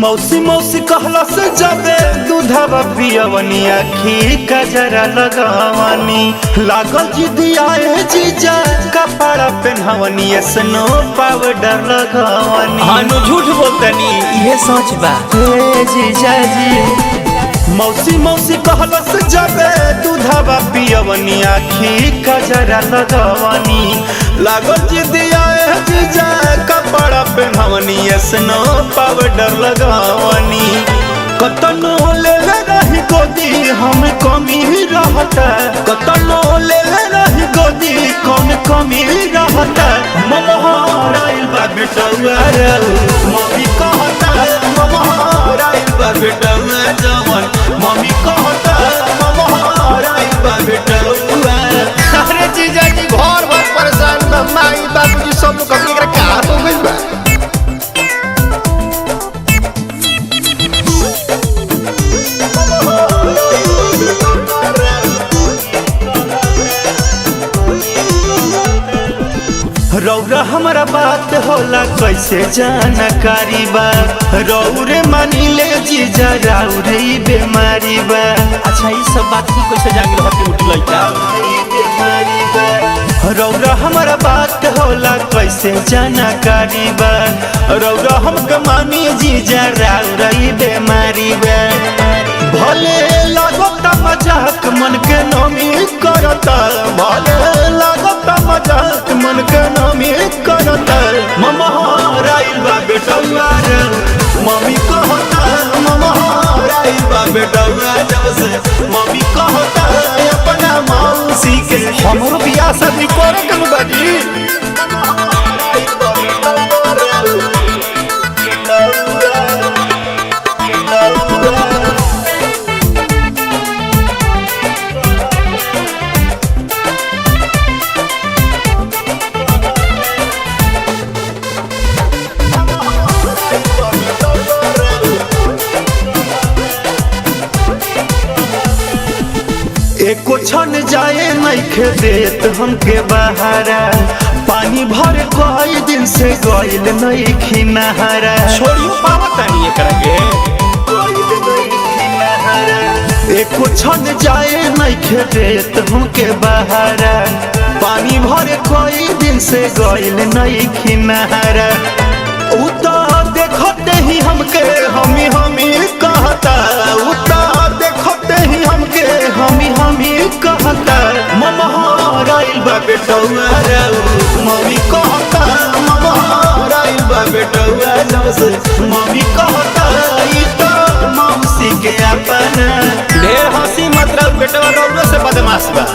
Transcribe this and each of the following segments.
मौसी मौसी कहला से जाबे दूधवा पियवनी आखी कजरा लगवानी लागल जिदी आए जीजा कपड़ा पहनवनी स्नो पाउडर लगवानी। हानो झूठ बोलतनी ये सच बा हे जीजा जी मौसी मौसी कहला से जाबे दूधवा पियवनी आखी कजरा लगवानी लागल जिदी आए जीजा कपड़ा पहनवनी स्नो पाउडर लगवानी। कतनो ले रही गोदी हम कमी रहता कतनो ले रही गोदी कौन कमी रहता ममहराइल बा बेटवा मम्मी कहता ममहराइल बा बेटवा जवन मम्मी कहता ममहराइल बा बेटवा। अरे जीजा जी घर भर परेशान बा माई बाबूजी सब लोग कभी एकरा का हो गइल बा। रौरा हमारा बात होला कैसे जानकारी बा रौरे मानी ले जीजा रौरे बेमारी बा। अच्छा ये सब बात की कैसे जागिल हटी उठी लइका रौरा हमारा बात होला कैसे जानकारी बा रौरा हमके मानी जीजा रौरे बेमारी बा। भले लागता मजाक मन के नमी करता भले लागता मजाक मन के नमी करता ममहराइल बा बेटवा मम्मी कहता ममहराइल बा बेटवा जब से मम्मी कहता अपना मौसी के हमरो बियाह शादी करे के बाजी। एको छन जाए नइखे देत हमके बहारा पानी भर कई दिन से गइल नइखी नहारा छोड़ियो पावतानी एकरा के एको छन जाए नइखे देत हमके बहारा पानी भर कई दिन से गइल नइखी नहारा। उ तो देखते ही हमके हमी हमी कहता उ तो देखते ही हमके हमी कहता ममहराइल बा बेटवा मम्मी कहता ममहराइल बा बेटवा जब से मम्मी कहता ई तो मौसी के अपना। ढेर हंसी मतलब बेटवा रौरो से बदमाश बा।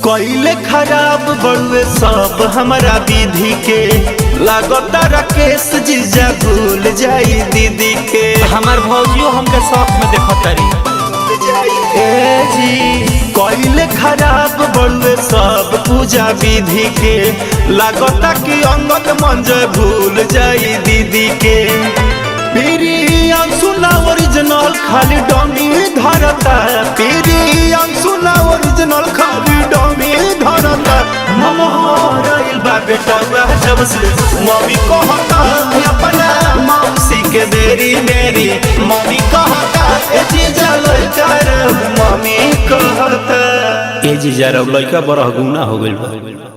कइले खराब बड़ुए सब हमारा विधि के लागता राकेश जीजा भूल जाई दीदी के हमार भौजियो हमके शौक में देखतारी ए जी कइले खराब बड़ुए सब पूजा विधि के लागता कि अंगद मंजय भूल जाई दीदी के। पीरी अंशुना ओरिजिनल खाली डमी धरता पीरी अंशुना ओरिजिनल खाली डमी धरता ममहराइल बा बेटवा जब से मम्मी कहता अपना मौसी के देरी मेरी मम्मी कहता ए जीजा लइका मम्मी कहता ए जीजा रो लइका बड़ा गुना हो गइल बा।